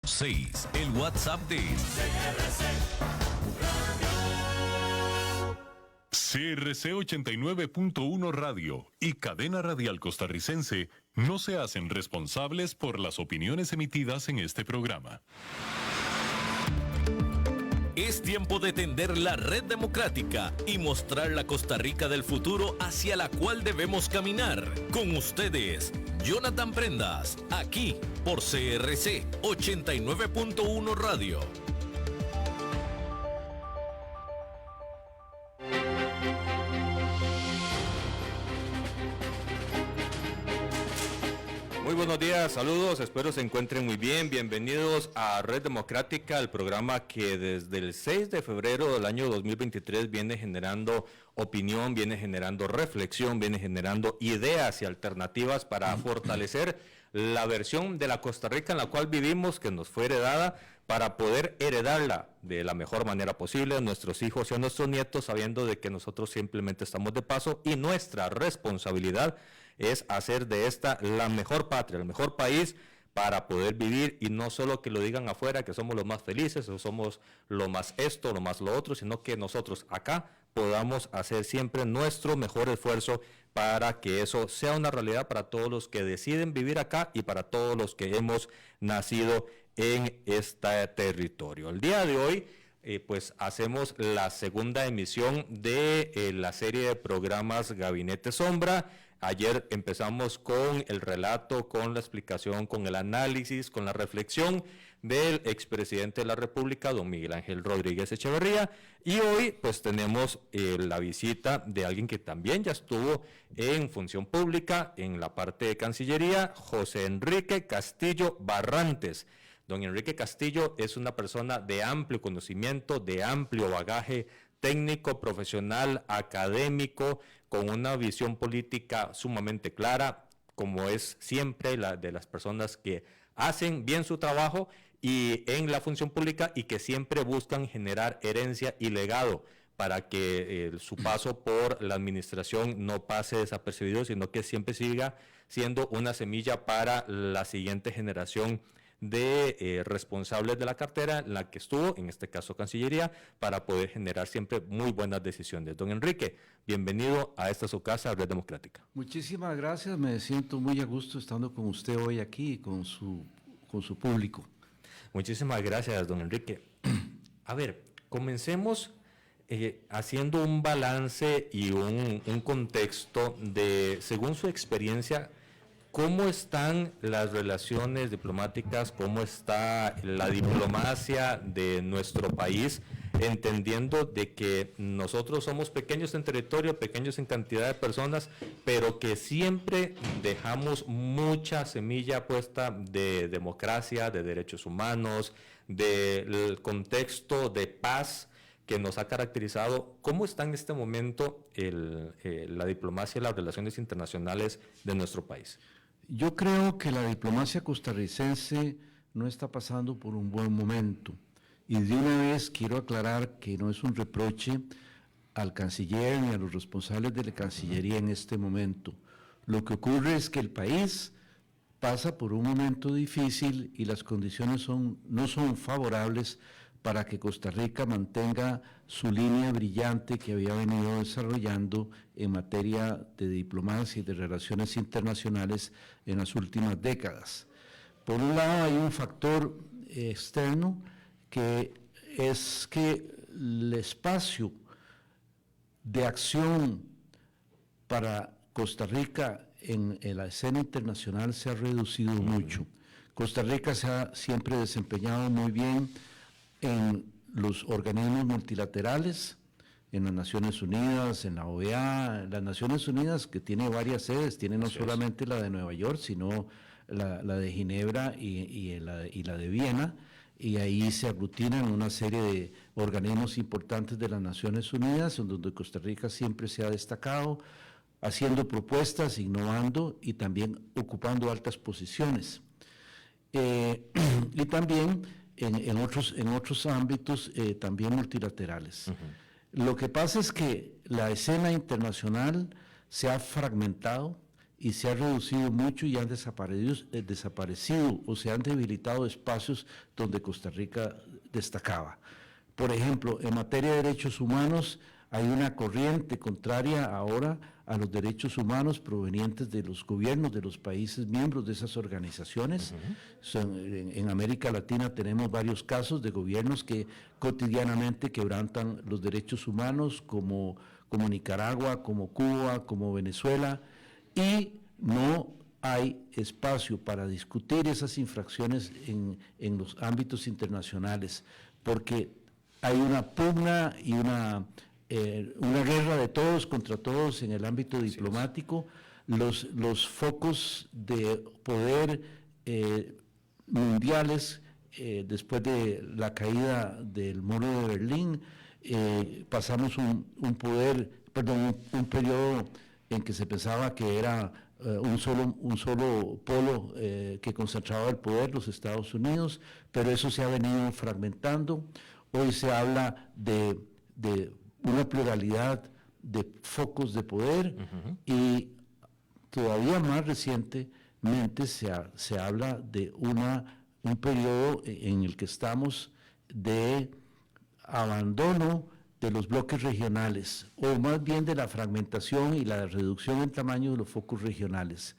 6, el WhatsApp de CRC 89.1 Radio y Cadena Radial Costarricense no se hacen responsables por las opiniones emitidas en este programa. Es tiempo de tender la red democrática y mostrar la Costa Rica del futuro hacia la cual debemos caminar. Con ustedes, Jonathan Prendas, aquí por CRC 89.1 Radio. Muy buenos días, saludos, espero se encuentren muy bien. Bienvenidos a Red Democrática, el programa que desde el 6 de febrero del año 2023 viene generando opinión, viene generando reflexión, viene generando ideas y alternativas para fortalecer la versión de la Costa Rica en la cual vivimos, que nos fue heredada, para poder heredarla de la mejor manera posible a nuestros hijos y a nuestros nietos, sabiendo de que nosotros simplemente estamos de paso y nuestra responsabilidad es hacer de esta la mejor patria, el mejor país para poder vivir, y no solo que lo digan afuera, que somos los más felices, o somos lo más esto, lo más lo otro, sino que nosotros acá podamos hacer siempre nuestro mejor esfuerzo para que eso sea una realidad para todos los que deciden vivir acá y para todos los que hemos nacido en este territorio. El día de hoy pues hacemos la segunda emisión de la serie de programas Gabinete Sombra. Ayer empezamos con el relato, con la explicación, con el análisis, con la reflexión del expresidente de la República, don Miguel Ángel Rodríguez Echeverría, y hoy pues tenemos la visita de alguien que también ya estuvo en función pública en la parte de Cancillería, José Enrique Castillo Barrantes. Don Enrique Castillo es una persona de amplio conocimiento, de amplio bagaje técnico, profesional, académico, con una visión política sumamente clara, como es siempre la de las personas que hacen bien su trabajo y en la función pública y que siempre buscan generar herencia y legado para que su paso por la administración no pase desapercibido, sino que siempre siga siendo una semilla para la siguiente generación de responsables de la cartera en la que estuvo, en este caso Cancillería, para poder generar siempre muy buenas decisiones. Don Enrique, bienvenido a esta su casa, Red Democrática. Muchísimas gracias, me siento muy a gusto estando con usted hoy aquí, con su público. Muchísimas gracias, don Enrique. A ver, comencemos haciendo un balance y un contexto de, según su experiencia, ¿cómo están las relaciones diplomáticas? ¿Cómo está la diplomacia de nuestro país? Entendiendo de que nosotros somos pequeños en territorio, pequeños en cantidad de personas, pero que siempre dejamos mucha semilla puesta de democracia, de derechos humanos, del contexto de paz que nos ha caracterizado. ¿Cómo está en este momento la diplomacia y las relaciones internacionales de nuestro país? Yo creo que la diplomacia costarricense no está pasando por un buen momento. Y de una vez quiero aclarar que no es un reproche al canciller ni a los responsables de la Cancillería en este momento. Lo que ocurre es que el país pasa por un momento difícil y las condiciones no son favorables para que Costa Rica mantenga su línea brillante que había venido desarrollando en materia de diplomacia y de relaciones internacionales en las últimas décadas. Por un lado hay un factor externo que es que el espacio de acción para Costa Rica en la escena internacional se ha reducido mucho. Costa Rica se ha siempre desempeñado muy bien en los organismos multilaterales, en las Naciones Unidas, en la OEA, las Naciones Unidas que tiene varias sedes, tiene no solamente la de Nueva York, sino la de Ginebra y la de Viena, y ahí se aglutinan una serie de organismos importantes de las Naciones Unidas, en donde Costa Rica siempre se ha destacado, haciendo propuestas, innovando y también ocupando altas posiciones. Y también en otros ámbitos también multilaterales. Lo que pasa es que la escena internacional se ha fragmentado y se ha reducido mucho y han desaparecido o se han debilitado espacios donde Costa Rica destacaba. Por ejemplo, en materia de derechos humanos hay una corriente contraria ahora a los derechos humanos provenientes de los gobiernos de los países miembros de esas organizaciones. En América Latina tenemos varios casos de gobiernos que cotidianamente quebrantan los derechos humanos, como Nicaragua, como Cuba, como Venezuela, y no hay espacio para discutir esas infracciones en los ámbitos internacionales, porque hay una pugna y una guerra de todos contra todos en el ámbito diplomático. Los focos de poder mundiales, después de la caída del muro de Berlín, pasamos un periodo en que se pensaba que era un solo polo que concentraba el poder, los Estados Unidos, pero eso se ha venido fragmentando. Hoy se habla de una pluralidad de focos de poder, y todavía más recientemente se habla de un periodo en el que estamos de abandono de los bloques regionales, o más bien de la fragmentación y la reducción en tamaño de los focos regionales.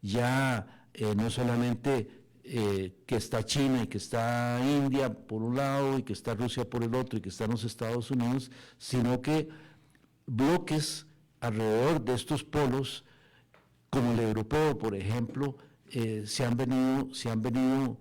Ya no solamente que está China y que está India por un lado y que está Rusia por el otro y que están los Estados Unidos, sino que bloques alrededor de estos polos, como el europeo, por ejemplo, se han venido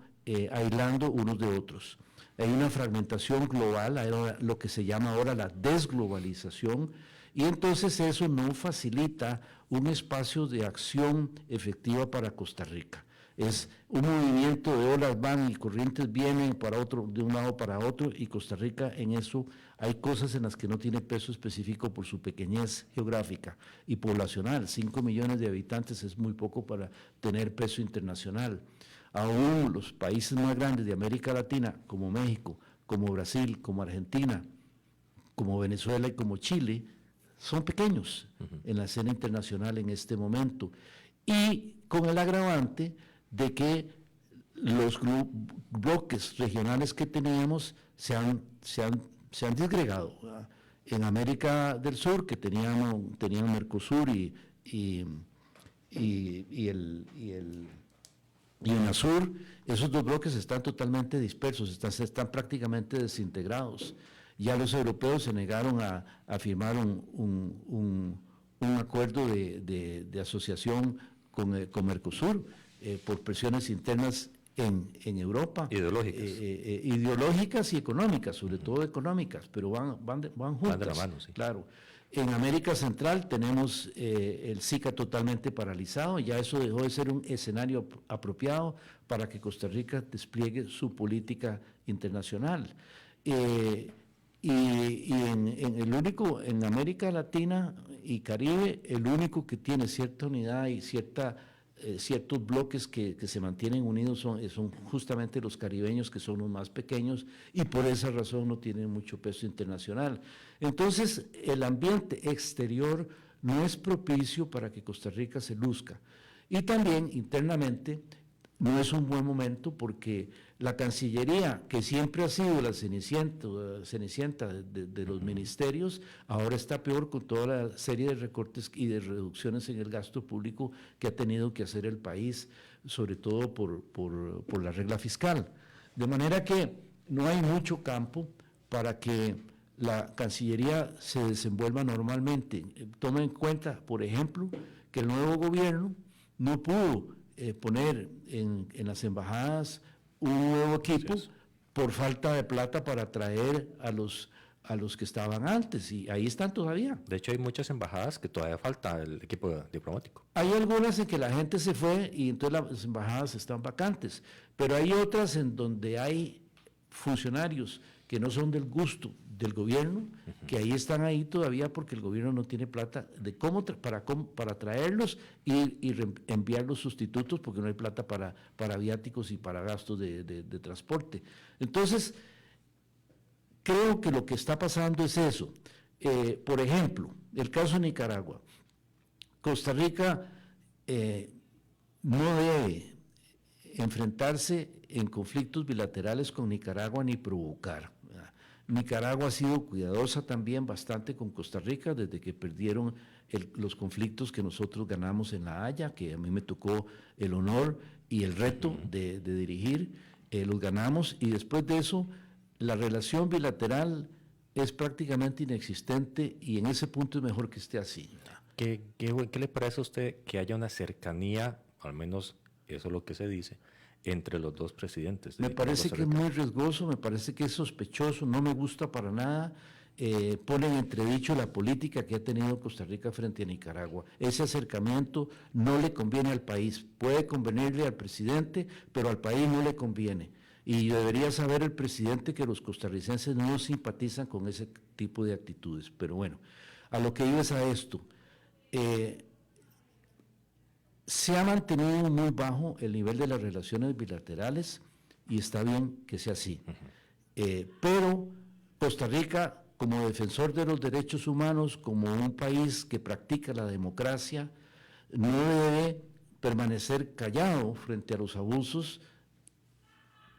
aislando unos de otros. Hay una fragmentación global, hay lo que se llama ahora la desglobalización, y entonces eso no facilita un espacio de acción efectiva para Costa Rica. Es un movimiento de olas van y corrientes vienen de un lado para otro, y Costa Rica en eso hay cosas en las que no tiene peso específico por su pequeñez geográfica y poblacional. 5 millones de habitantes es muy poco para tener peso internacional. Aún los países más grandes de América Latina, como México, como Brasil, como Argentina, como Venezuela y como Chile, son pequeños en la escena internacional en este momento. Y con el agravante de que los bloques regionales que teníamos se han disgregado. En América del Sur, que tenían Mercosur y UNASUR, esos dos bloques están totalmente dispersos, están prácticamente desintegrados. Ya los europeos se negaron a firmar un acuerdo de asociación con Mercosur por presiones internas en Europa. Ideológicas y económicas, sobre todo económicas, pero van juntas. Van de la mano, sí. Claro. En América Central tenemos el SICA totalmente paralizado, ya eso dejó de ser un escenario apropiado para que Costa Rica despliegue su política internacional. Y en América Latina y Caribe, el único que tiene cierta unidad y ciertos bloques que se mantienen unidos son justamente los caribeños, que son los más pequeños, y por esa razón no tienen mucho peso internacional. Entonces, el ambiente exterior no es propicio para que Costa Rica se luzca. Y también, internamente, no es un buen momento, porque la Cancillería, que siempre ha sido la cenicienta de los ministerios, ahora está peor con toda la serie de recortes y de reducciones en el gasto público que ha tenido que hacer el país, sobre todo por la regla fiscal. De manera que no hay mucho campo para que la Cancillería se desenvuelva normalmente. Toma en cuenta, por ejemplo, que el nuevo gobierno no pudo poner en las embajadas un nuevo equipo por falta de plata para traer a los que estaban antes, y ahí están todavía. De hecho, hay muchas embajadas que todavía falta el equipo diplomático. Hay algunas en que la gente se fue y entonces las embajadas están vacantes, pero hay otras en donde hay funcionarios que no son del gusto del gobierno, que ahí están ahí todavía porque el gobierno no tiene plata para traerlos y enviar los sustitutos, porque no hay plata para viáticos y para gastos de transporte. Entonces, creo que lo que está pasando es eso. Por ejemplo, el caso de Nicaragua. Costa Rica no debe enfrentarse en conflictos bilaterales con Nicaragua ni provocar. Nicaragua ha sido cuidadosa también bastante con Costa Rica desde que perdieron los conflictos que nosotros ganamos en La Haya, que a mí me tocó el honor y el reto de dirigir, los ganamos, y después de eso la relación bilateral es prácticamente inexistente, y en ese punto es mejor que esté así. ¿Qué le parece a usted que haya una cercanía, al menos eso es lo que se dice, entre los dos presidentes? Me parece que es muy riesgoso, me parece que es sospechoso, no me gusta para nada. Pone en entredicho la política que ha tenido Costa Rica frente a Nicaragua. Ese acercamiento no le conviene al país, puede convenirle al presidente, pero al país no le conviene. Y debería saber el presidente que los costarricenses no simpatizan con ese tipo de actitudes. Pero bueno, a lo que iba es a esto. Se ha mantenido muy bajo el nivel de las relaciones bilaterales, y está bien que sea así. Pero Costa Rica, como defensor de los derechos humanos, como un país que practica la democracia, no debe permanecer callado frente a los abusos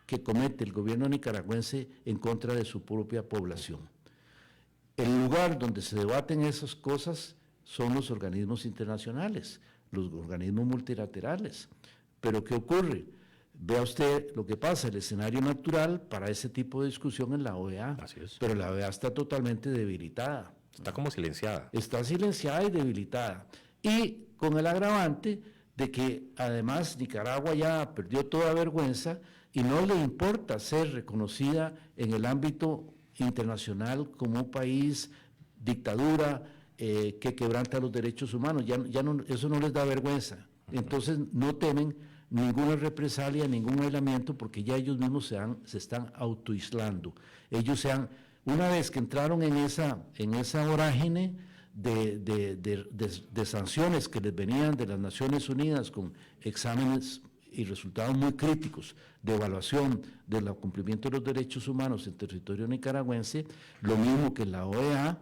que comete el gobierno nicaragüense en contra de su propia población. El lugar donde se debaten esas cosas son los organismos internacionales, los organismos multilaterales. Pero ¿qué ocurre? Vea usted lo que pasa, el escenario natural para ese tipo de discusión en la OEA. Así es. Pero la OEA está totalmente debilitada. Está como silenciada. Está silenciada y debilitada. Y con el agravante de que además Nicaragua ya perdió toda vergüenza y no le importa ser reconocida en el ámbito internacional como un país dictadura que quebranta los derechos humanos. Eso no les da vergüenza. Entonces no temen ninguna represalia, ningún aislamiento, porque ya ellos mismos se están autoaislando. Una vez que entraron en esa vorágine de sanciones que les venían de las Naciones Unidas con exámenes y resultados muy críticos de evaluación del cumplimiento de los derechos humanos en territorio nicaragüense, lo mismo que la OEA,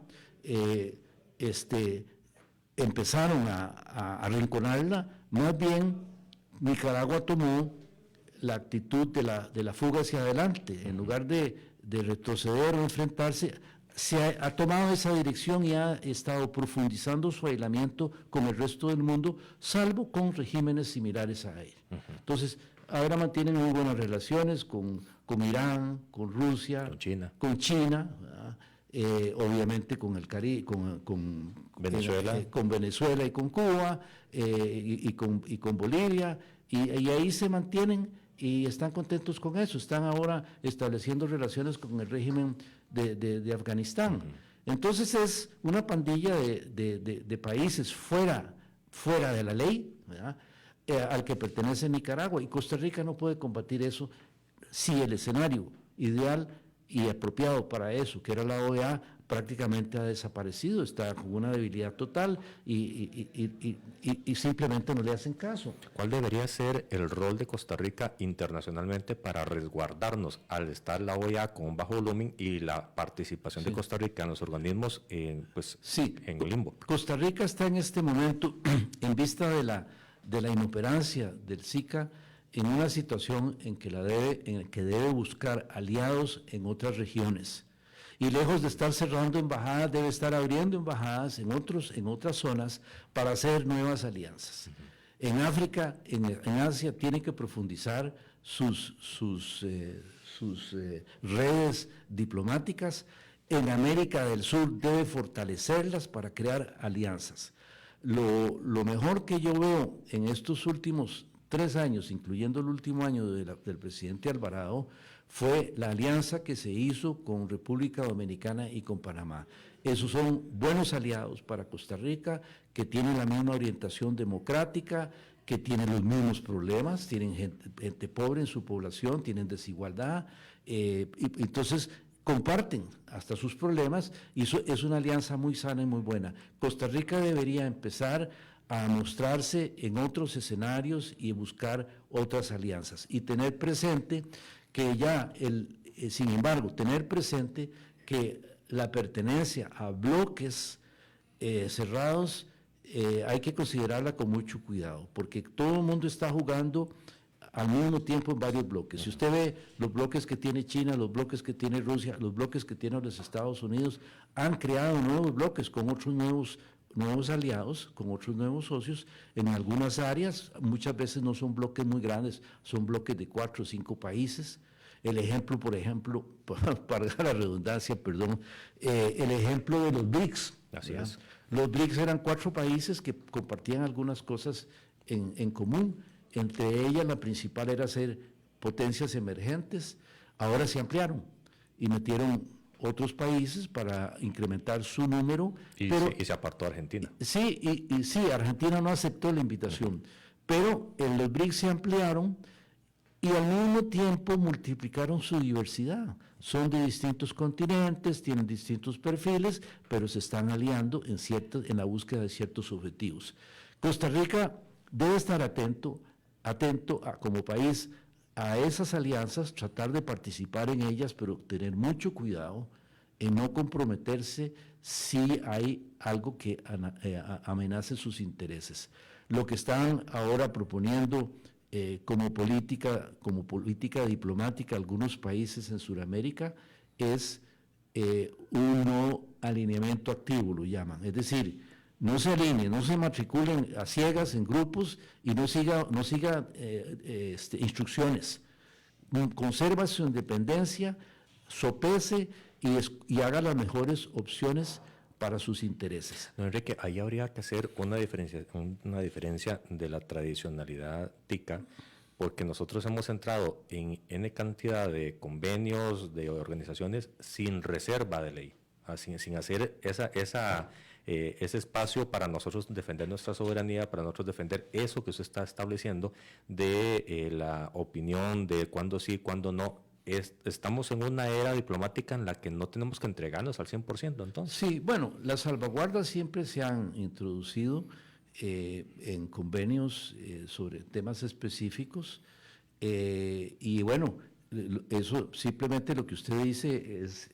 empezaron a arrinconarla. Más bien Nicaragua tomó la actitud de la fuga hacia adelante, en lugar de retroceder o enfrentarse. Ha tomado esa dirección y ha estado profundizando su aislamiento con el resto del mundo, salvo con regímenes similares a él. Entonces, ahora mantienen muy buenas relaciones con Irán, con Rusia, con China, obviamente con el Caribe, con Venezuela. Con Venezuela y con Cuba, y con Bolivia, y ahí se mantienen y están contentos con eso. Están ahora estableciendo relaciones con el régimen de Afganistán. Entonces es una pandilla de países fuera de la ley, ¿verdad? Al que pertenece Nicaragua, y Costa Rica no puede combatir eso si el escenario ideal y apropiado para eso, que era la OEA, prácticamente ha desaparecido, está con una debilidad total y simplemente no le hacen caso. ¿Cuál debería ser el rol de Costa Rica internacionalmente para resguardarnos al estar la OEA con un bajo volumen y la participación de Costa Rica en los organismos en el limbo? Costa Rica está en este momento, en vista de la inoperancia del SICA, en una situación en que debe buscar aliados en otras regiones. Y lejos de estar cerrando embajadas, debe estar abriendo embajadas en otras zonas para hacer nuevas alianzas. En África, en Asia, tiene que profundizar sus redes diplomáticas. En América del Sur debe fortalecerlas para crear alianzas. Lo mejor que yo veo en estos últimos 3 años, incluyendo el último año del presidente Alvarado, fue la alianza que se hizo con República Dominicana y con Panamá. Esos son buenos aliados para Costa Rica, que tienen la misma orientación democrática, que tienen los mismos problemas, tienen gente pobre en su población, tienen desigualdad, y entonces comparten hasta sus problemas, y eso es una alianza muy sana y muy buena. Costa Rica debería empezar a mostrarse en otros escenarios y buscar otras alianzas, y tener presente que sin embargo, tener presente que la pertenencia a bloques cerrados hay que considerarla con mucho cuidado, porque todo el mundo está jugando al mismo tiempo en varios bloques. Si usted ve los bloques que tiene China, los bloques que tiene Rusia, los bloques que tienen los Estados Unidos, han creado nuevos bloques con otros nuevos aliados, con otros nuevos socios. En algunas áreas, muchas veces no son bloques muy grandes, son bloques de 4 o 5 países. El ejemplo, por ejemplo, para la redundancia, perdón, el ejemplo de los BRICS. Así es. Los BRICS eran 4 países que compartían algunas cosas en común. Entre ellas, la principal era ser potencias emergentes. Ahora se ampliaron y metieron otros países para incrementar su número. Y se apartó Argentina. Sí, y sí, Argentina no aceptó la invitación, pero los BRICS se ampliaron y al mismo tiempo multiplicaron su diversidad. Son de distintos continentes, tienen distintos perfiles, pero se están aliando en la búsqueda de ciertos objetivos. Costa Rica debe estar atento como país a esas alianzas, tratar de participar en ellas, pero tener mucho cuidado en no comprometerse si hay algo que amenace sus intereses. Lo que están ahora proponiendo como política diplomática algunos países en Sudamérica es un no alineamiento activo, lo llaman. Es decir, no se alineen, no se matriculen a ciegas en grupos y no siga instrucciones. Conserva su independencia, sopese y haga las mejores opciones para sus intereses. No, Enrique, ahí habría que hacer una diferencia de la tradicionalidad tica, porque nosotros hemos entrado en N cantidad de convenios, de organizaciones sin reserva de ley, sin hacer ese espacio para nosotros defender nuestra soberanía, para nosotros defender eso que usted está estableciendo de la opinión de cuándo sí, cuándo no. Estamos en una era diplomática en la que no tenemos que entregarnos al 100%, entonces. Sí, bueno, las salvaguardas siempre se han introducido en convenios sobre temas específicos y bueno, eso simplemente lo que usted dice es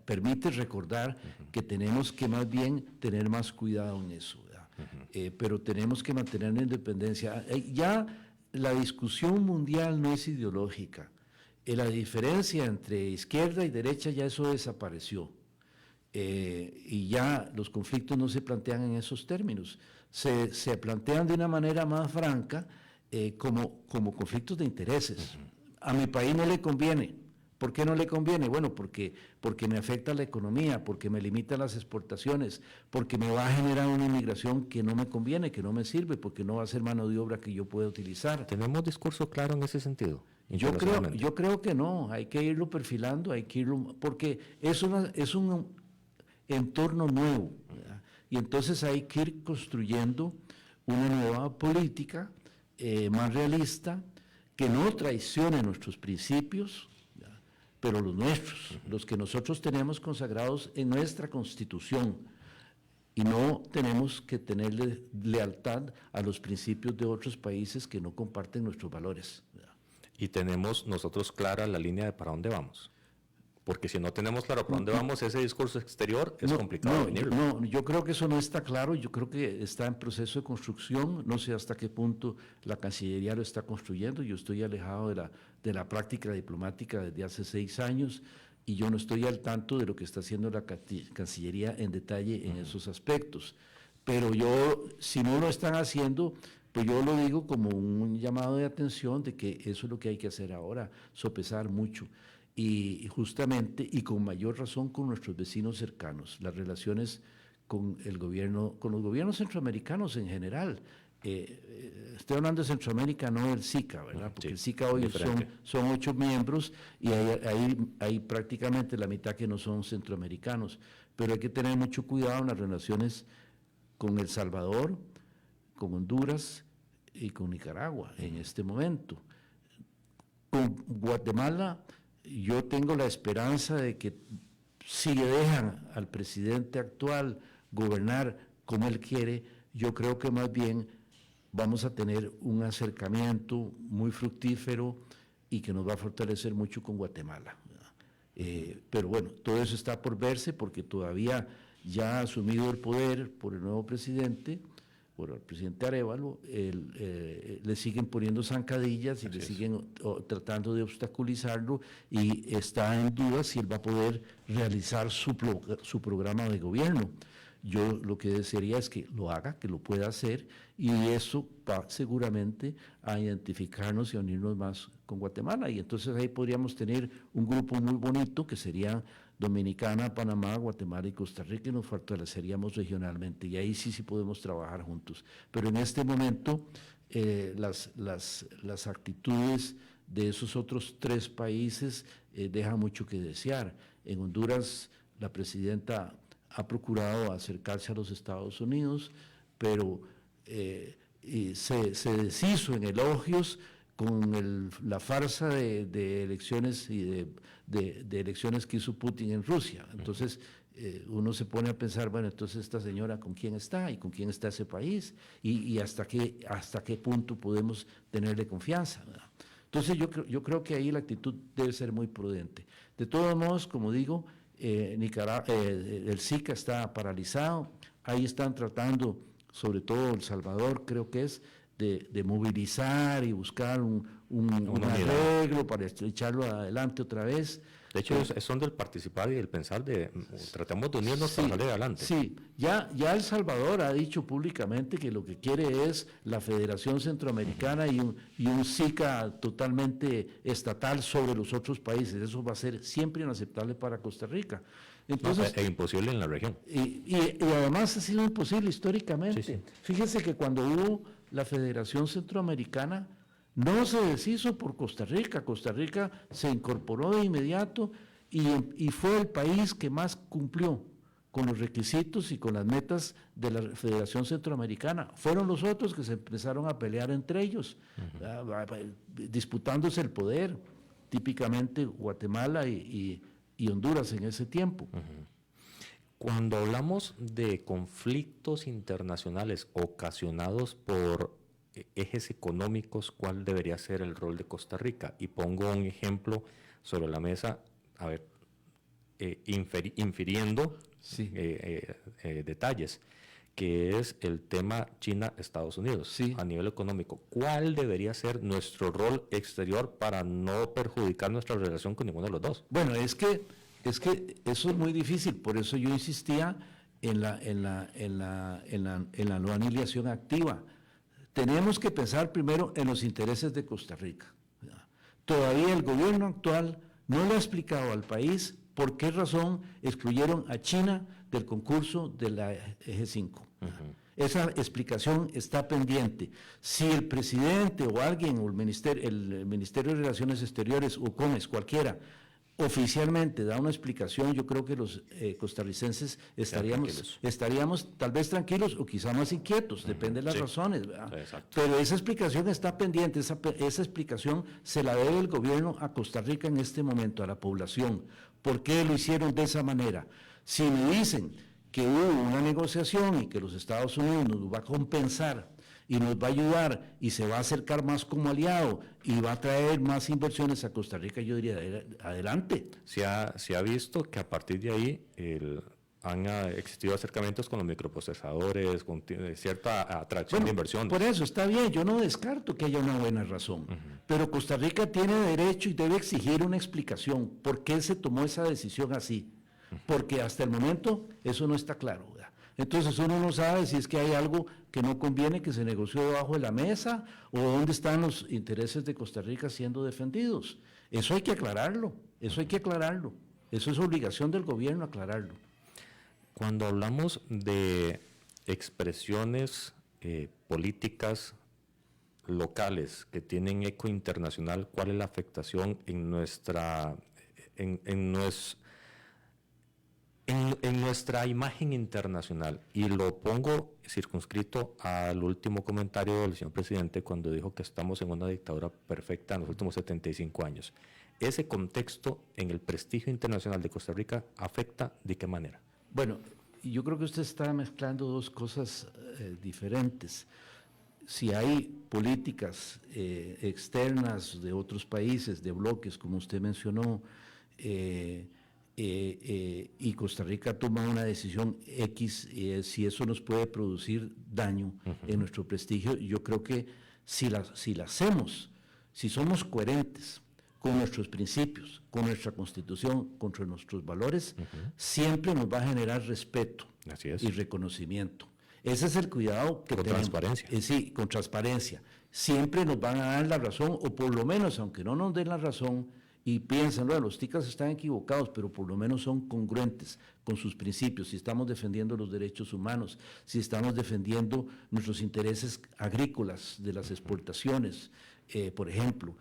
permite recordar que tenemos que más bien tener más cuidado en eso, pero tenemos que mantener la independencia. Ya la discusión mundial no es ideológica. La diferencia entre izquierda y derecha ya eso desapareció. Y ya los conflictos no se plantean en esos términos. Se plantean de una manera más franca como conflictos de intereses. A mi país no le conviene. ¿Por qué no le conviene? Bueno, porque me afecta la economía, porque me limita las exportaciones, porque me va a generar una inmigración que no me conviene, que no me sirve, porque no va a ser mano de obra que yo pueda utilizar. ¿Tenemos discurso claro en ese sentido? Yo creo que no, hay que irlo perfilando, porque es un entorno nuevo, ¿verdad? Y entonces hay que ir construyendo una nueva política más realista, que no traicione nuestros principios, pero los nuestros, los que nosotros tenemos consagrados en nuestra Constitución, y no tenemos que tenerle lealtad a los principios de otros países que no comparten nuestros valores. Y tenemos nosotros clara la línea de para dónde vamos, porque si no tenemos claro para dónde vamos, ese discurso exterior es complicado definirlo. No, yo creo que eso no está claro, yo creo que está en proceso de construcción, no sé hasta qué punto la Cancillería lo está construyendo, yo estoy alejado de la práctica diplomática desde hace 6 años y yo no estoy al tanto de lo que está haciendo la Cancillería en detalle en esos aspectos. Pero si no lo están haciendo, pues yo lo digo como un llamado de atención de que eso es lo que hay que hacer ahora, sopesar mucho. Y justamente, y con mayor razón, con nuestros vecinos cercanos, las relaciones con el gobierno, con los gobiernos centroamericanos en general. Estoy hablando de Centroamérica, no del SICA, ¿verdad? Porque el SICA hoy son 8 miembros y hay prácticamente la mitad que no son centroamericanos. Pero hay que tener mucho cuidado en las relaciones con El Salvador, con Honduras y con Nicaragua en este momento. Con Guatemala, yo tengo la esperanza de que si le dejan al presidente actual gobernar como él quiere, yo creo que más bien vamos a tener un acercamiento muy fructífero y que nos va a fortalecer mucho con Guatemala. Pero bueno, todo eso está por verse porque todavía ya asumido el poder por el nuevo presidente, por el presidente Arévalo, le siguen poniendo zancadillas y le siguen tratando de obstaculizarlo, y está en duda si él va a poder realizar su programa de gobierno. Yo lo que desearía es que lo haga, que lo pueda hacer, y eso va seguramente a identificarnos y a unirnos más con Guatemala, y entonces ahí podríamos tener un grupo muy bonito que sería Dominicana, Panamá, Guatemala y Costa Rica, y nos fortaleceríamos regionalmente, y ahí sí podemos trabajar juntos. Pero en este momento las actitudes de esos otros 3 países dejan mucho que desear. En Honduras la presidenta ha procurado acercarse a los Estados Unidos, pero se deshizo en elogios con la farsa de elecciones y de elecciones que hizo Putin en Rusia. Entonces uno se pone a pensar, bueno, entonces esta señora con quién está y con quién está ese país, y hasta qué punto podemos tenerle confianza, ¿verdad? Entonces yo creo que ahí la actitud debe ser muy prudente. De todos modos, como digo, el SICA está paralizado, ahí están tratando, sobre todo El Salvador, creo que es, de movilizar y buscar un arreglo para echarlo adelante otra vez. De hecho, son del participar y del pensar tratamos de unirnos para salir adelante. Sí, ya El Salvador ha dicho públicamente que lo que quiere es la Federación Centroamericana y un SICA totalmente estatal sobre los otros países. Eso va a ser siempre inaceptable para Costa Rica. Entonces, imposible en la región. Y además ha sido imposible históricamente. Sí. Fíjese que cuando hubo la Federación Centroamericana, no se deshizo por Costa Rica. Costa Rica se incorporó de inmediato y fue el país que más cumplió con los requisitos y con las metas de la Federación Centroamericana. Fueron los otros que se empezaron a pelear entre ellos, disputándose el poder, típicamente Guatemala y Honduras en ese tiempo. Cuando hablamos de conflictos internacionales ocasionados por ejes económicos, ¿cuál debería ser el rol de Costa Rica? Y pongo un ejemplo sobre la mesa, a ver, infiriendo detalles, que es el tema China-Estados Unidos, a nivel económico. ¿Cuál debería ser nuestro rol exterior para no perjudicar nuestra relación con ninguno de los dos? Bueno, es que eso es muy difícil, por eso yo insistía en la no aniquilación activa. Tenemos que pensar primero en los intereses de Costa Rica. Todavía el gobierno actual no le ha explicado al país por qué razón excluyeron a China del concurso de la Eje 5. Esa explicación está pendiente. Si el presidente o alguien, o el Ministerio de Relaciones Exteriores o COMEX, cualquiera, oficialmente da una explicación, yo creo que los costarricenses estaríamos tal vez tranquilos o quizá más inquietos, depende de las razones, ¿verdad? Pero esa explicación está pendiente, esa explicación se la debe el gobierno a Costa Rica en este momento, a la población. ¿Por qué lo hicieron de esa manera? Si me dicen que hubo una negociación y que los Estados Unidos nos va a compensar y nos va a ayudar y se va a acercar más como aliado y va a traer más inversiones a Costa Rica, yo diría, adelante. Se ha visto que a partir de ahí han existido acercamientos con los microprocesadores, con cierta atracción de inversión. Por eso está bien, yo no descarto que haya una buena razón, pero Costa Rica tiene derecho y debe exigir una explicación. ¿Por qué se tomó esa decisión así? Porque hasta el momento eso no está claro, ¿verdad? Entonces uno no sabe si es que hay algo que no conviene que se negoció debajo de la mesa o dónde están los intereses de Costa Rica siendo defendidos. Eso hay que aclararlo, eso es obligación del gobierno aclararlo. Cuando hablamos de expresiones políticas locales que tienen eco internacional, ¿cuál es la afectación en nuestra imagen internacional? Y lo pongo circunscrito al último comentario del señor presidente cuando dijo que estamos en una dictadura perfecta en los últimos 75 años. ¿Ese contexto en el prestigio internacional de Costa Rica afecta de qué manera? Bueno, yo creo que usted está mezclando dos cosas diferentes. Si hay políticas externas de otros países, de bloques, como usted mencionó, y Costa Rica toma una decisión X, si eso nos puede producir daño en nuestro prestigio, yo creo que si la hacemos, si somos coherentes con nuestros principios, con nuestra Constitución, con nuestros valores, siempre nos va a generar respeto y reconocimiento. Ese es el cuidado que tenemos. Con transparencia. Sí, con transparencia. Siempre nos van a dar la razón, o por lo menos, aunque no nos den la razón, y piensan, bueno, los ticas están equivocados, pero por lo menos son congruentes con sus principios, si estamos defendiendo los derechos humanos, si estamos defendiendo nuestros intereses agrícolas de las exportaciones, por ejemplo,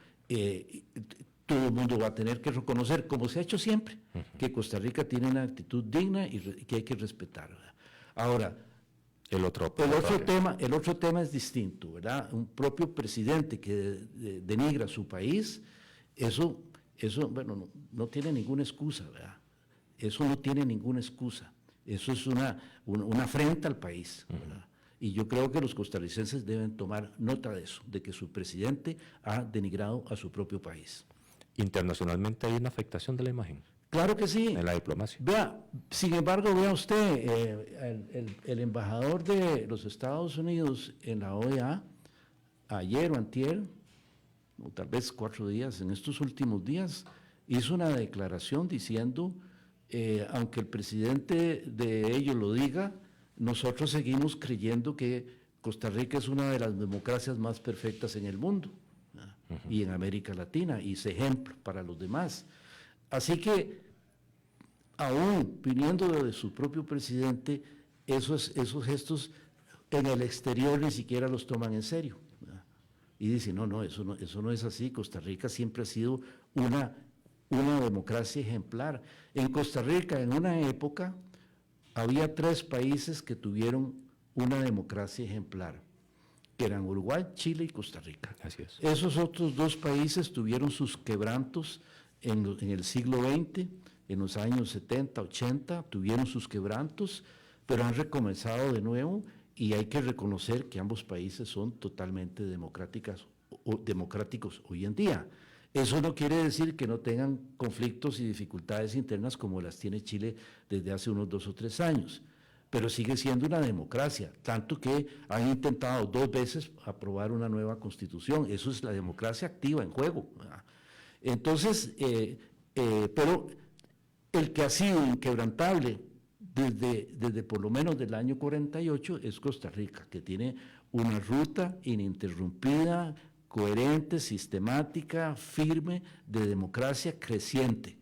todo el mundo va a tener que reconocer, como se ha hecho siempre, que Costa Rica tiene una actitud digna y que hay que respetar, ¿verdad? Ahora, el otro tema es distinto, ¿verdad? Un propio presidente que denigra su país, eso bueno, no tiene ninguna excusa, ¿verdad? Eso no tiene ninguna excusa. Eso es una afrenta al país, ¿verdad? Y yo creo que los costarricenses deben tomar nota de eso, de que su presidente ha denigrado a su propio país. Internacionalmente hay una afectación de la imagen. Claro que sí. En la diplomacia. Sin embargo, vea usted, el embajador de los Estados Unidos en la OEA, ayer o antier, o tal vez 4 días, en estos últimos días, hizo una declaración diciendo, aunque el presidente de ellos lo diga, nosotros seguimos creyendo que Costa Rica es una de las democracias más perfectas en el mundo, y en América Latina, y es ejemplo para los demás. Así que, aún viniendo de su propio presidente, esos gestos en el exterior ni siquiera los toman en serio. Y dicen, eso no es así. Costa Rica siempre ha sido una democracia ejemplar. En Costa Rica, en una época, había 3 países que tuvieron una democracia ejemplar, que eran Uruguay, Chile y Costa Rica. Así es. Esos otros 2 países tuvieron sus quebrantos en el siglo XX, en los años 70, 80, tuvieron sus quebrantos, pero han recomenzado de nuevo. Y hay que reconocer que ambos países son totalmente democráticos hoy en día. Eso no quiere decir que no tengan conflictos y dificultades internas como las tiene Chile desde hace unos 2 o 3 años, pero sigue siendo una democracia, tanto que han intentado 2 veces aprobar una nueva constitución. Eso es la democracia activa en juego, ¿verdad? Entonces, pero el que ha sido inquebrantable desde por lo menos del año 48 es Costa Rica, que tiene una ruta ininterrumpida, coherente, sistemática, firme, de democracia creciente,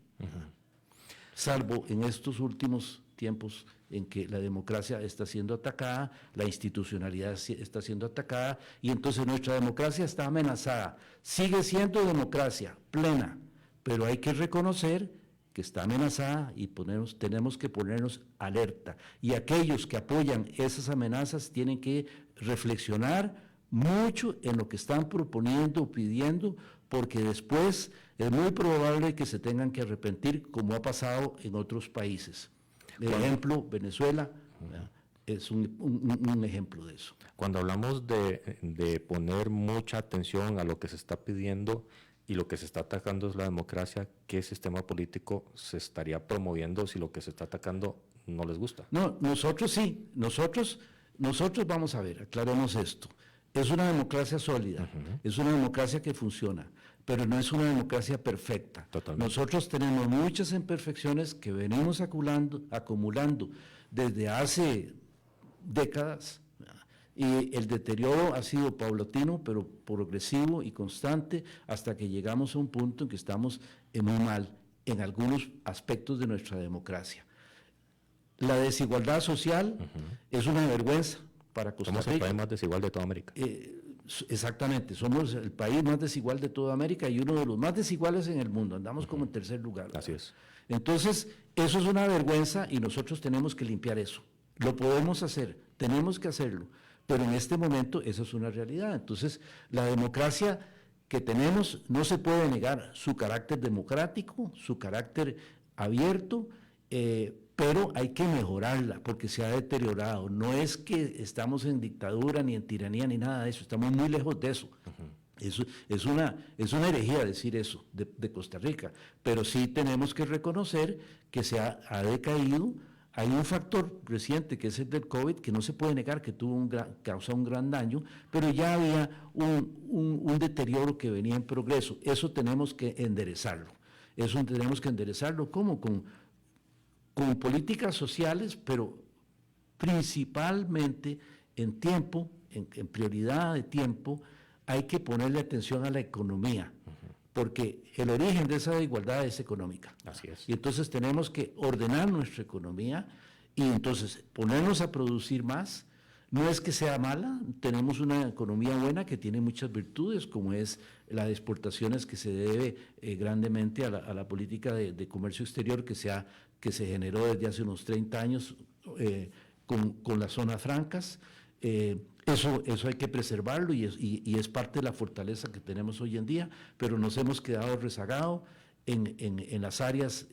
salvo en estos últimos tiempos en que la democracia está siendo atacada, la institucionalidad está siendo atacada, y entonces nuestra democracia está amenazada. Sigue siendo democracia plena, pero hay que reconocer que está amenazada y tenemos que ponernos alerta. Y aquellos que apoyan esas amenazas tienen que reflexionar mucho en lo que están proponiendo o pidiendo, porque después es muy probable que se tengan que arrepentir, como ha pasado en otros países. Por ejemplo, Venezuela es un ejemplo de eso. Cuando hablamos de poner mucha atención a lo que se está pidiendo y lo que se está atacando es la democracia, ¿qué sistema político se estaría promoviendo si lo que se está atacando no les gusta? No, nosotros sí, nosotros vamos a ver, aclaremos esto. Es una democracia sólida, es una democracia que funciona, pero no es una democracia perfecta. Totalmente. Nosotros tenemos muchas imperfecciones que venimos acumulando desde hace décadas, y el deterioro ha sido paulatino, pero progresivo y constante, hasta que llegamos a un punto en que estamos muy mal en algunos aspectos de nuestra democracia. La desigualdad social es una vergüenza para Costa Rica. Somos el país más desigual de toda América. Exactamente, somos el país más desigual de toda América y uno de los más desiguales en el mundo. Andamos como en tercer lugar, ¿verdad? Así es. Entonces, eso es una vergüenza y nosotros tenemos que limpiar eso. Lo podemos hacer, tenemos que hacerlo, pero en este momento eso es una realidad. Entonces, la democracia que tenemos no se puede negar su carácter democrático, su carácter abierto, pero hay que mejorarla porque se ha deteriorado. No es que estamos en dictadura, ni en tiranía, ni nada de eso, estamos muy lejos de eso. Es una herejía decir eso de Costa Rica, pero sí tenemos que reconocer que ha decaído. Hay un factor reciente que es el del COVID, que no se puede negar que causó un gran daño, pero ya había un deterioro que venía en progreso. Eso tenemos que enderezarlo. ¿Cómo? Con políticas sociales, pero principalmente en prioridad de tiempo, hay que ponerle atención a la economía, porque el origen de esa desigualdad es económica. Así es. Y entonces tenemos que ordenar nuestra economía y entonces ponernos a producir más. No es que sea mala, tenemos una economía buena que tiene muchas virtudes, como es las exportaciones, que se debe grandemente a la política de comercio exterior que se generó desde hace unos 30 años con las zonas francas. Eso hay que preservarlo y es parte de la fortaleza que tenemos hoy en día, pero nos hemos quedado rezagados en las áreas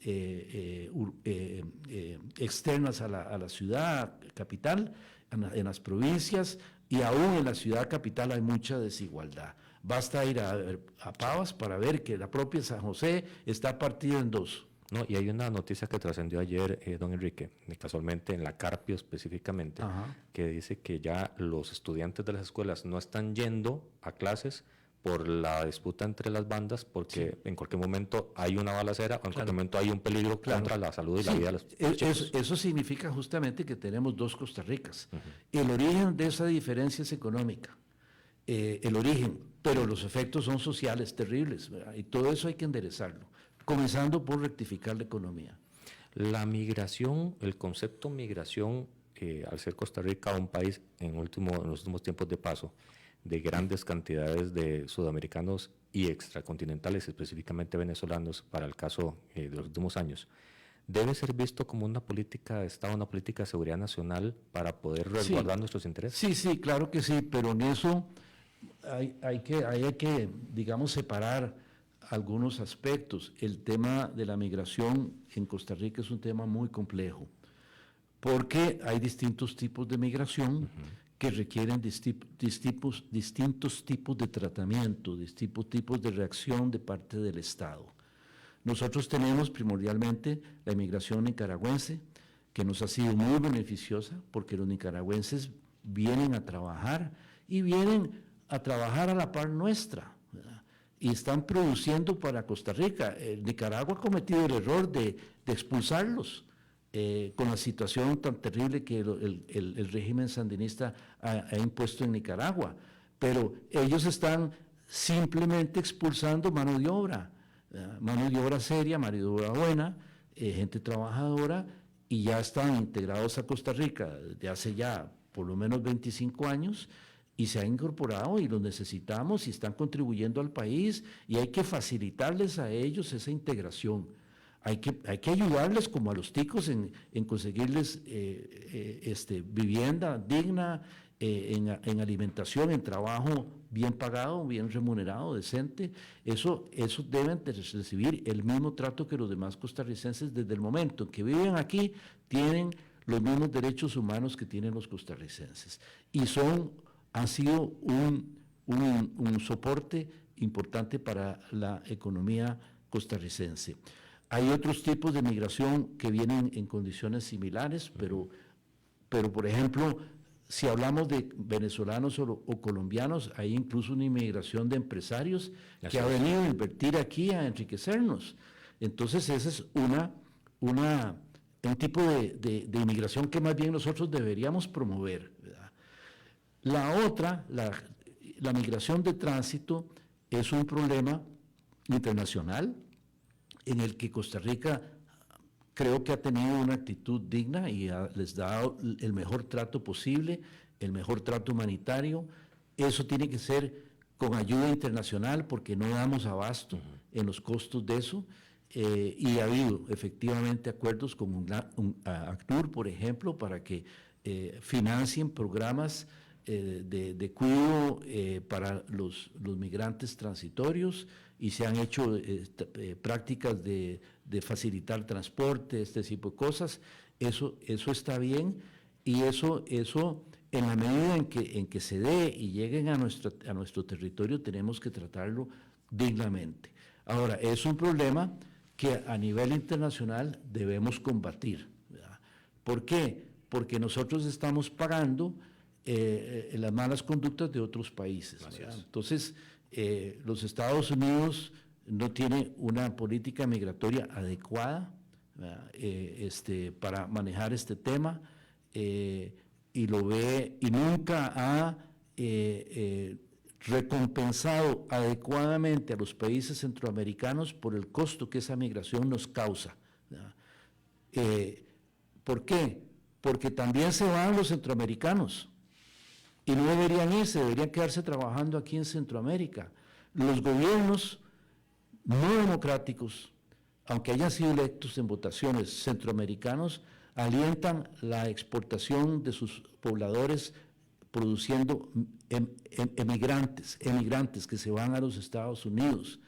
externas a la ciudad capital, en las provincias, y aún en la ciudad capital hay mucha desigualdad. Basta ir a Pavas para ver que la propia San José está partida en dos. No, y hay una noticia que trascendió ayer, don Enrique, casualmente en la Carpio específicamente, que dice que ya los estudiantes de las escuelas no están yendo a clases por la disputa entre las bandas, porque en cualquier momento hay una balacera o en cualquier momento hay un peligro contra la salud y la vida de los chicos. Eso significa justamente que tenemos dos Costa Ricas. El origen de esa diferencia es económica, pero los efectos son sociales terribles, ¿verdad? Y todo eso hay que enderezarlo, comenzando por rectificar la economía. La migración, el concepto migración, al ser Costa Rica un país en los últimos tiempos de paso de grandes cantidades de sudamericanos y extracontinentales, específicamente venezolanos, para el caso de los últimos años, ¿debe ser visto como una política de Estado, una política de seguridad nacional para poder resguardar nuestros intereses? Sí, claro que sí, pero en eso hay que, digamos, separar algunos aspectos. El tema de la migración en Costa Rica es un tema muy complejo, porque hay distintos tipos de migración que requieren distintos tipos de tratamiento, distintos tipos de reacción de parte del Estado. Nosotros tenemos primordialmente la inmigración nicaragüense, que nos ha sido muy beneficiosa, porque los nicaragüenses vienen a trabajar a la par nuestra, ¿verdad? Y están produciendo para Costa Rica. Nicaragua ha cometido el error de expulsarlos con la situación tan terrible que el régimen sandinista ha impuesto en Nicaragua, pero ellos están simplemente expulsando mano de obra seria, mano de obra buena, gente trabajadora, y ya están integrados a Costa Rica desde hace ya por lo menos 25 años, y se han incorporado y los necesitamos y están contribuyendo al país, y hay que facilitarles a ellos esa integración. Hay que ayudarles como a los ticos en conseguirles vivienda digna, en alimentación, en trabajo bien pagado, bien remunerado, decente. Eso deben de recibir el mismo trato que los demás costarricenses. Desde el momento en que viven aquí, tienen los mismos derechos humanos que tienen los costarricenses. Y han sido un soporte importante para la economía costarricense. Hay otros tipos de migración que vienen en condiciones similares, pero por ejemplo, si hablamos de venezolanos o colombianos, hay incluso una inmigración de empresarios que ha venido a invertir aquí, a enriquecernos. Entonces, ese es un tipo de inmigración que más bien nosotros deberíamos promover, ¿verdad? La otra, la migración de tránsito, es un problema internacional en el que Costa Rica creo que ha tenido una actitud digna y les ha dado el mejor trato posible, el mejor trato humanitario. Eso tiene que ser con ayuda internacional, porque no damos abasto en los costos de eso. Y ha habido efectivamente acuerdos con ACNUR, por ejemplo, para que financien programas de cuidado para los migrantes transitorios, y se han hecho prácticas de facilitar transporte, este tipo de cosas. Eso está bien, y eso en la medida en que se dé y lleguen a nuestro territorio, tenemos que tratarlo dignamente. Ahora, es un problema que a nivel internacional debemos combatir, ¿verdad? ¿Por qué? Porque nosotros estamos pagando las malas conductas de otros países. Entonces, los Estados Unidos no tienen una política migratoria adecuada para manejar este tema, y lo ve y nunca ha recompensado adecuadamente a los países centroamericanos por el costo que esa migración nos causa. ¿Por qué? Porque también se van los centroamericanos y no deberían irse, deberían quedarse trabajando aquí en Centroamérica. Los gobiernos no democráticos, aunque hayan sido electos en votaciones, centroamericanos, alientan la exportación de sus pobladores produciendo emigrantes que se van a los Estados Unidos.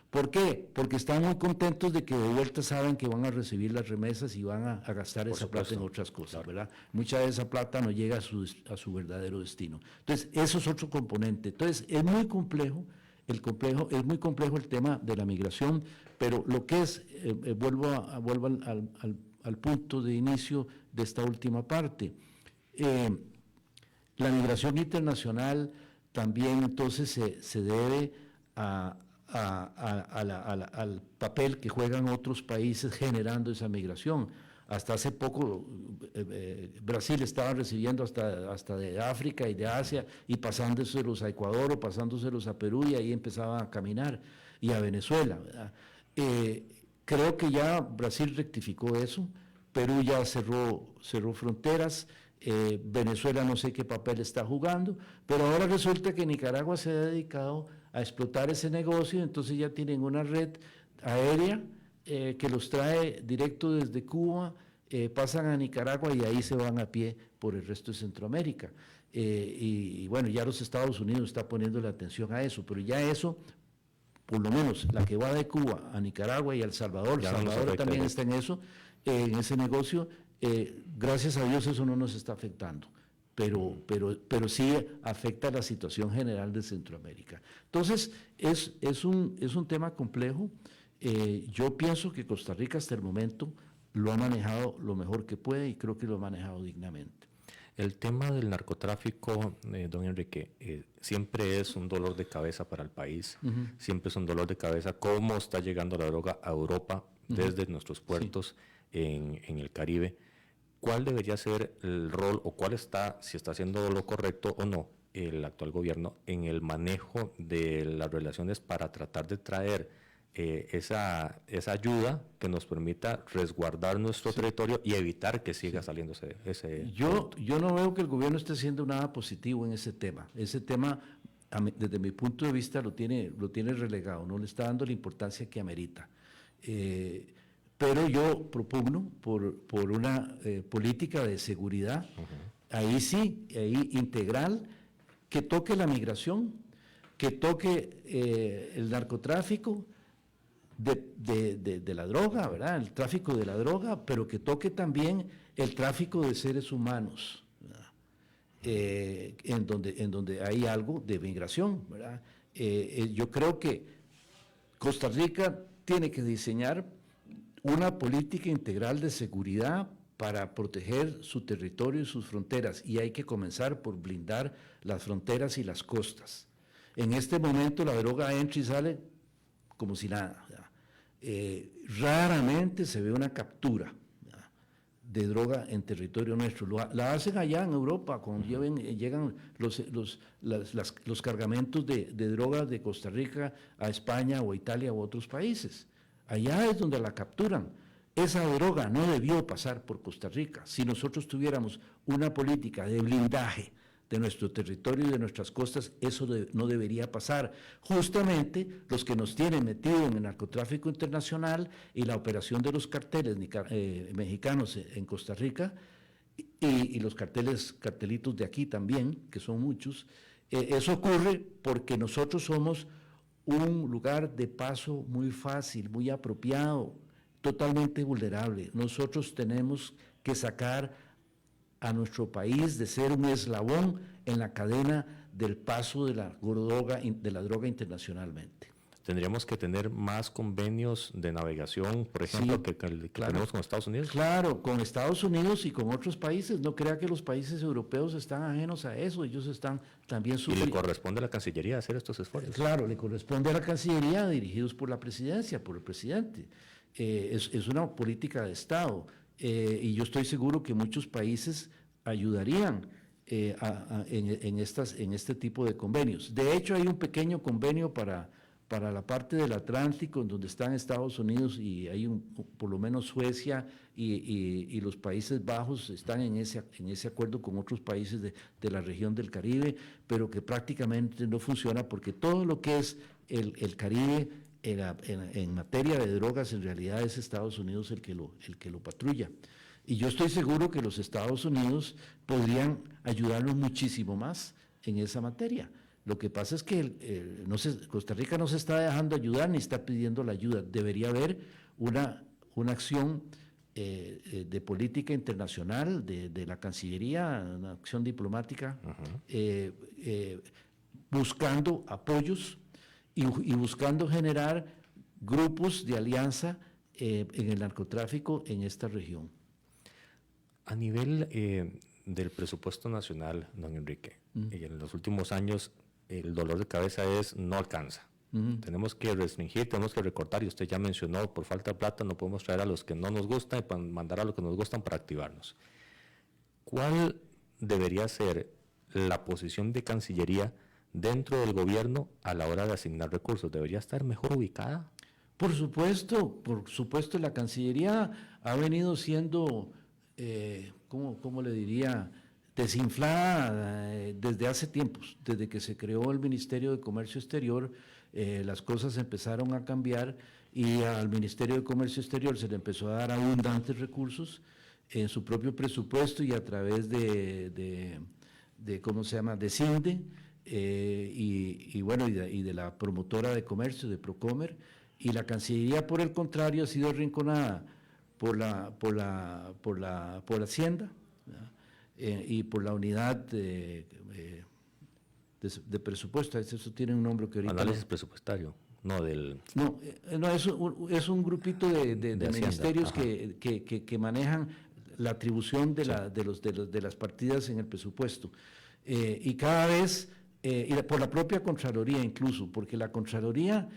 ¿Por qué? Porque están muy contentos de que de vuelta saben que van a recibir las remesas y van a gastar esa plata en otras cosas, ¿verdad? Mucha de esa plata no llega a su verdadero destino. Entonces, eso es otro componente. Entonces, es muy complejo el tema de la migración, pero lo que es, vuelvo al punto de inicio de esta última parte. La migración internacional también entonces se debe al papel que juegan otros países generando esa migración. Hasta hace poco Brasil estaba recibiendo hasta de África y de Asia y pasándoselos a Ecuador o pasándoselos a Perú, y ahí empezaban a caminar, y a Venezuela, ¿verdad? Creo que ya Brasil rectificó eso, Perú ya cerró fronteras, Venezuela no sé qué papel está jugando, pero ahora resulta que Nicaragua se ha dedicado a explotar ese negocio, entonces ya tienen una red aérea que los trae directo desde Cuba, pasan a Nicaragua y ahí se van a pie por el resto de Centroamérica. Y bueno, ya los Estados Unidos está poniendo la atención a eso, pero ya eso, por lo menos la que va de Cuba a Nicaragua y a El Salvador, Salvador también está en eso, en ese negocio, gracias a Dios eso no nos está afectando, pero sí afecta la situación general de Centroamérica. Entonces, es un tema complejo. Yo pienso que Costa Rica hasta el momento lo ha manejado lo mejor que puede, y creo que lo ha manejado dignamente. El tema del narcotráfico, don Enrique, siempre es un dolor de cabeza para el país, siempre es un dolor de cabeza cómo está llegando la droga a Europa desde nuestros puertos en el Caribe. ¿Cuál debería ser el rol, o si está haciendo lo correcto o no, el actual gobierno en el manejo de las relaciones para tratar de traer esa ayuda que nos permita resguardar nuestro territorio y evitar que siga saliendo ese... Yo no veo que el gobierno esté haciendo nada positivo en ese tema. Ese tema, desde mi punto de vista, lo tiene relegado, no le está dando la importancia que amerita. Pero yo propugno por una política de seguridad, ahí sí, ahí integral, que toque la migración, que toque el narcotráfico, de la droga, ¿verdad? El tráfico de la droga, pero que toque también el tráfico de seres humanos, en donde hay algo de migración, ¿verdad? Yo creo que Costa Rica tiene que diseñar una política integral de seguridad para proteger su territorio y sus fronteras, y hay que comenzar por blindar las fronteras y las costas. En este momento la droga entra y sale como si nada, ¿verdad? Raramente se ve una captura, ¿verdad?, de droga en territorio nuestro. La hacen allá en Europa, cuando llegan los cargamentos de droga de Costa Rica a España o a Italia u otros países. Allá es donde la capturan. Esa droga no debió pasar por Costa Rica. Si nosotros tuviéramos una política de blindaje de nuestro territorio y de nuestras costas, eso no debería pasar. Justamente los que nos tienen metidos en el narcotráfico internacional y la operación de los carteles mexicanos en Costa Rica, y los cartelitos de aquí también, que son muchos, eso ocurre porque nosotros somos un lugar de paso muy fácil, muy apropiado, totalmente vulnerable. Nosotros tenemos que sacar a nuestro país de ser un eslabón en la cadena del paso de la droga internacionalmente. ¿Tendríamos que tener más convenios de navegación, por ejemplo, Sí, que claro. tenemos con Estados Unidos? Claro, con Estados Unidos y con otros países. No crea que los países europeos están ajenos a eso, ellos están también Y le corresponde a la Cancillería hacer estos esfuerzos. Claro, le corresponde a la Cancillería, dirigidos por la presidencia, por el presidente. Es una política de Estado, y yo estoy seguro que muchos países ayudarían en este tipo de convenios. De hecho, hay un pequeño convenio para la parte del Atlántico, en donde están Estados Unidos, y hay por lo menos Suecia y los Países Bajos están en ese acuerdo con otros países de la región del Caribe, pero que prácticamente no funciona porque todo lo que es el Caribe en materia de drogas en realidad es Estados Unidos el que lo patrulla. Y yo estoy seguro que los Estados Unidos podrían ayudarnos muchísimo más en esa materia. Lo que pasa es que Costa Rica no se está dejando ayudar ni está pidiendo la ayuda. Debería haber una acción de política internacional de la Cancillería, una acción diplomática, buscando apoyos y buscando generar grupos de alianza en el narcotráfico en esta región. A nivel del presupuesto nacional, don Enrique, en los últimos años el dolor de cabeza no alcanza. Tenemos que restringir, tenemos que recortar, y usted ya mencionó, por falta de plata no podemos traer a los que no nos gustan y mandar a los que nos gustan para activarnos. ¿Cuál debería ser la posición de Cancillería dentro del gobierno a la hora de asignar recursos? ¿Debería estar mejor ubicada? Por supuesto, la Cancillería ha venido siendo, ¿cómo le diría?, desinflada desde hace tiempos. Desde que se creó el Ministerio de Comercio Exterior, las cosas empezaron a cambiar y al Ministerio de Comercio Exterior se le empezó a dar abundantes recursos en su propio presupuesto y a través de CINDE, y de la promotora de comercio, de Procomer, y la Cancillería, por el contrario, ha sido arrinconada por la Hacienda, y por la unidad de presupuesto. Eso tiene un nombre que ahorita... Análisis presupuestario, no del... No, es un grupito de ministerios que manejan la atribución de las partidas en el presupuesto. Y cada vez, y por la propia Contraloría incluso, porque la Contraloría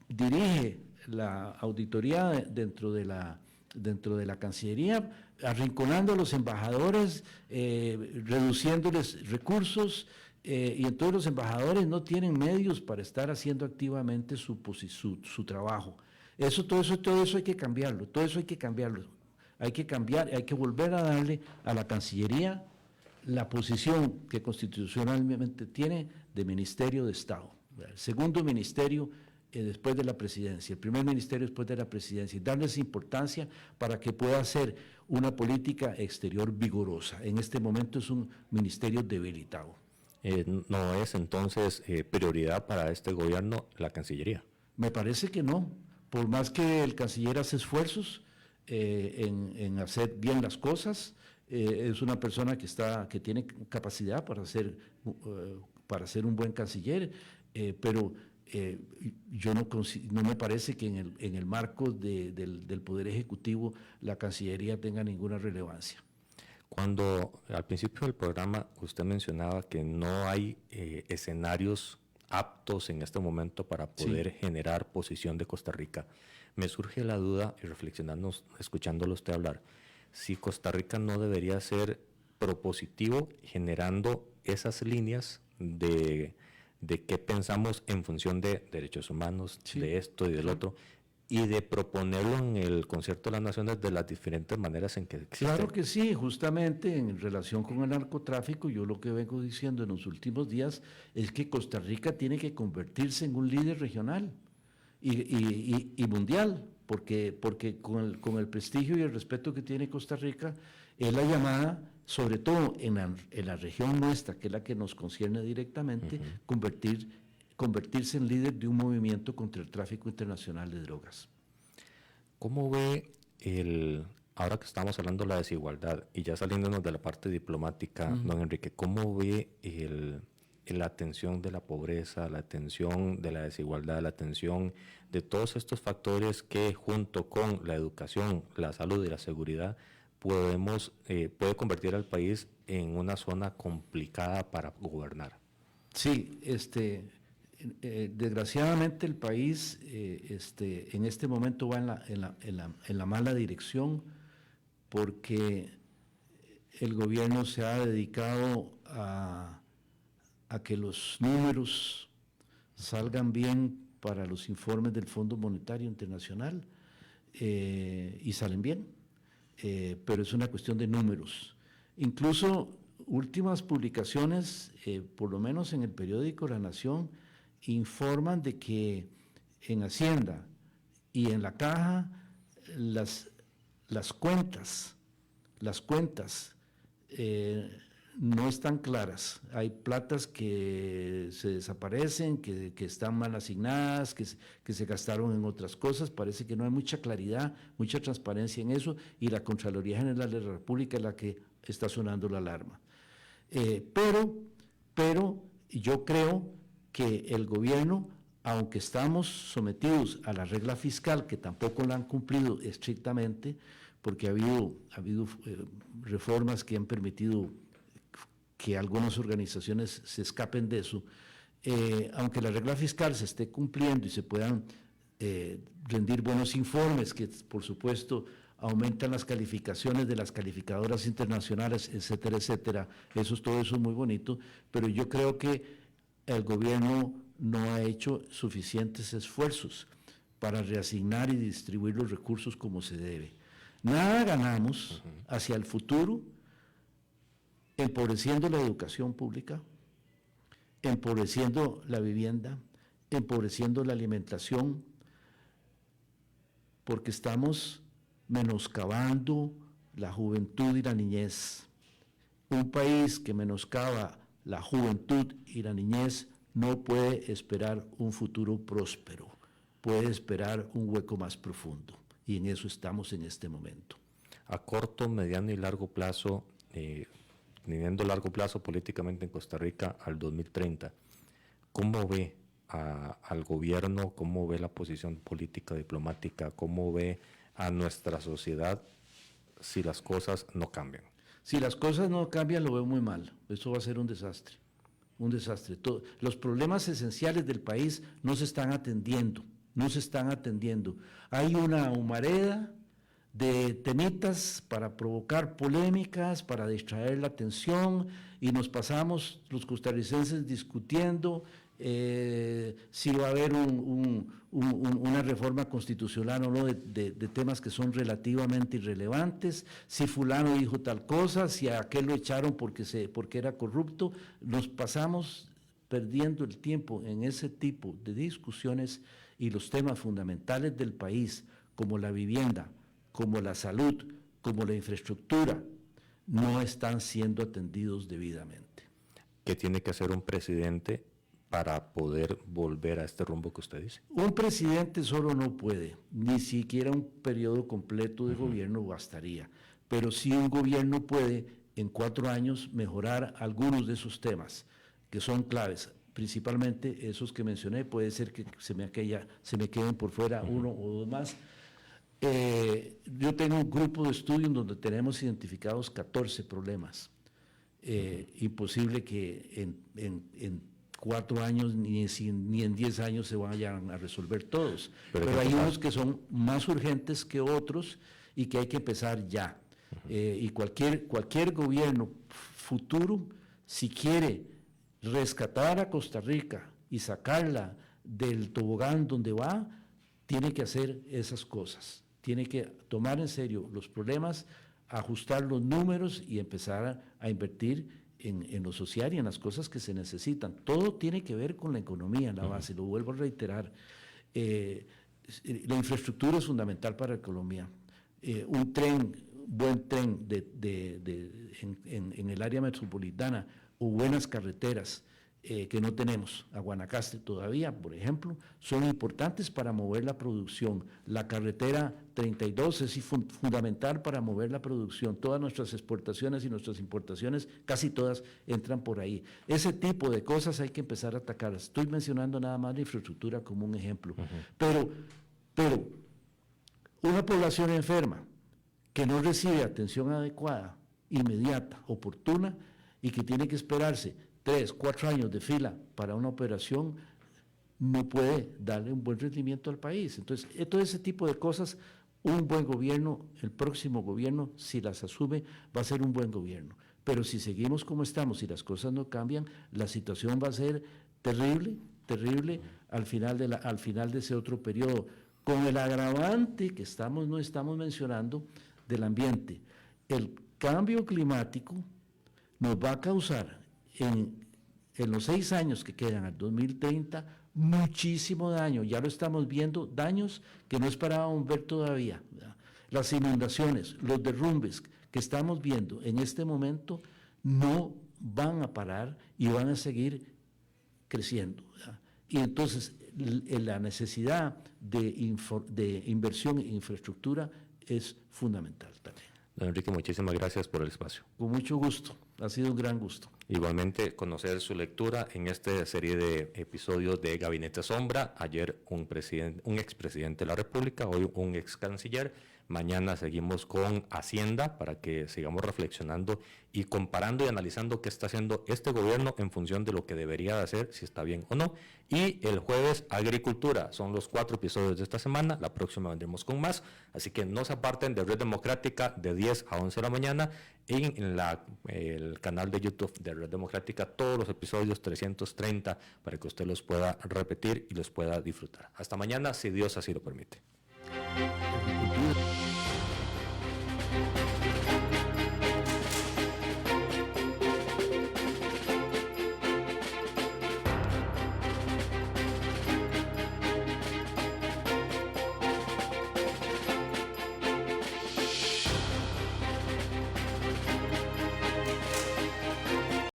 dirige la auditoría dentro de la Cancillería, arrinconando a los embajadores, reduciéndoles recursos, y entonces los embajadores no tienen medios para estar haciendo activamente su trabajo. Todo eso hay que cambiarlo, hay que volver a darle a la Cancillería la posición que constitucionalmente tiene de Ministerio de Estado, el segundo ministerio después de la presidencia, el primer ministerio después de la presidencia, y darles importancia para que pueda hacer una política exterior vigorosa. En este momento es un ministerio debilitado. ¿No es entonces prioridad para este gobierno la Cancillería? Me parece que no, por más que el canciller hace esfuerzos en hacer bien las cosas, es una persona que tiene capacidad para ser un buen canciller, pero no me parece que en el marco del Poder Ejecutivo la Cancillería tenga ninguna relevancia. Cuando al principio del programa usted mencionaba que no hay escenarios aptos en este momento para poder generar posición de Costa Rica, me surge la duda, y reflexionando, escuchándolo usted hablar, si Costa Rica no debería ser propositivo generando esas líneas de qué pensamos en función de derechos humanos, de esto y del otro, y de proponerlo en el concierto de las naciones de las diferentes maneras en que existe. Claro que sí, justamente en relación con el narcotráfico, yo lo que vengo diciendo en los últimos días es que Costa Rica tiene que convertirse en un líder regional y mundial, porque con el prestigio y el respeto que tiene Costa Rica, es la llamada, sobre todo en la región nuestra, que es la que nos concierne directamente, convertirse en líder de un movimiento contra el tráfico internacional de drogas. ¿Cómo ve Ahora que estamos hablando de la desigualdad y ya saliéndonos de la parte diplomática, don Enrique, ¿cómo ve la atención de la pobreza, la atención de la desigualdad, la atención de todos estos factores que junto con la educación, la salud y la seguridad puede convertir al país en una zona complicada para gobernar? Sí, desgraciadamente el país en este momento va en la mala dirección, porque el gobierno se ha dedicado a que los números salgan bien para los informes del Fondo Monetario Internacional, y salen bien, pero es una cuestión de números. Incluso últimas publicaciones, por lo menos en el periódico La Nación, informan de que en Hacienda y en la Caja las cuentas no están claras. Hay platas que se desaparecen, que están mal asignadas, que se gastaron en otras cosas. Parece que no hay mucha claridad, mucha transparencia en eso, y la Contraloría General de la República es la que está sonando la alarma. Pero yo creo que el gobierno, aunque estamos sometidos a la regla fiscal, que tampoco la han cumplido estrictamente, porque ha habido reformas que han permitido que algunas organizaciones se escapen de eso, aunque la regla fiscal se esté cumpliendo y se puedan rendir buenos informes, que por supuesto aumentan las calificaciones de las calificadoras internacionales, etcétera, etcétera, todo eso es muy bonito, pero yo creo que el gobierno no ha hecho suficientes esfuerzos para reasignar y distribuir los recursos como se debe. Nada ganamos hacia el futuro empobreciendo la educación pública, empobreciendo la vivienda, empobreciendo la alimentación, porque estamos menoscabando la juventud y la niñez. Un país que menoscaba la juventud y la niñez no puede esperar un futuro próspero, puede esperar un hueco más profundo, y en eso estamos en este momento. A corto, mediano y largo plazo, teniendo largo plazo políticamente en Costa Rica al 2030, ¿cómo ve al gobierno? ¿Cómo ve la posición política, diplomática? ¿Cómo ve a nuestra sociedad si las cosas no cambian? Si las cosas no cambian, lo veo muy mal. Eso va a ser un desastre, un desastre. Los problemas esenciales del país no se están atendiendo. Hay una humareda de temitas para provocar polémicas, para distraer la atención, y nos pasamos los costarricenses discutiendo si va a haber una reforma constitucional o no de temas que son relativamente irrelevantes, si fulano dijo tal cosa, si a aquel lo echaron porque era corrupto. Nos pasamos perdiendo el tiempo en ese tipo de discusiones, y los temas fundamentales del país, como la vivienda, como la salud, como la infraestructura, no están siendo atendidos debidamente. ¿Qué tiene que hacer un presidente para poder volver a este rumbo que usted dice? Un presidente solo no puede, ni siquiera un periodo completo de gobierno bastaría, pero sí un gobierno puede en 4 años mejorar algunos de esos temas que son claves, principalmente esos que mencioné. Puede ser que se me queden por fuera uno o dos más. Yo tengo un grupo de estudio en donde tenemos identificados 14 problemas. Imposible que en 4 años ni en 10 años se vayan a resolver todos. Pero hay unos que son más urgentes que otros y que hay que empezar ya. Y cualquier gobierno futuro, si quiere rescatar a Costa Rica y sacarla del tobogán donde va, tiene que hacer esas cosas. Tiene que tomar en serio los problemas, ajustar los números y empezar a invertir en lo social y en las cosas que se necesitan. Todo tiene que ver con la economía en la base, lo vuelvo a reiterar. La infraestructura es fundamental para la economía. Un buen tren en el área metropolitana, o buenas carreteras, que no tenemos. A Guanacaste todavía, por ejemplo, son importantes para mover la producción. La carretera 32 es fundamental para mover la producción. Todas nuestras exportaciones y nuestras importaciones, casi todas, entran por ahí. Ese tipo de cosas hay que empezar a atacar. Estoy mencionando nada más la infraestructura como un ejemplo. Pero una población enferma que no recibe atención adecuada, inmediata, oportuna, y que tiene que esperarse 3, 4 años de fila para una operación, no puede darle un buen rendimiento al país. Entonces, todo ese tipo de cosas, un buen gobierno, el próximo gobierno, si las asume, va a ser un buen gobierno. Pero si seguimos como estamos y las cosas no cambian, la situación va a ser terrible, terrible al final de ese otro periodo, con el agravante que no estamos mencionando del ambiente. El cambio climático nos va a causar en los 6 años que quedan al 2030 muchísimo daño. Ya lo estamos viendo, daños que no esperábamos ver todavía, ¿verdad? Las inundaciones, los derrumbes que estamos viendo en este momento no van a parar y van a seguir creciendo, ¿verdad? Y entonces la necesidad de inversión en infraestructura es fundamental también. Don Enrique, muchísimas gracias por el espacio. Con mucho gusto, ha sido un gran gusto. Igualmente, conocer su lectura en esta serie de episodios de Gabinete Sombra. Ayer un expresidente de la República, hoy un ex canciller. Mañana seguimos con Hacienda para que sigamos reflexionando y comparando y analizando qué está haciendo este gobierno en función de lo que debería de hacer, si está bien o no. Y el jueves, Agricultura. Son los 4 episodios de esta semana. La próxima vendremos con más. Así que no se aparten de Red Democrática de 10 a 11 de la mañana en el canal de YouTube de Red Democrática, todos los episodios 330 para que usted los pueda repetir y los pueda disfrutar. Hasta mañana, si Dios así lo permite.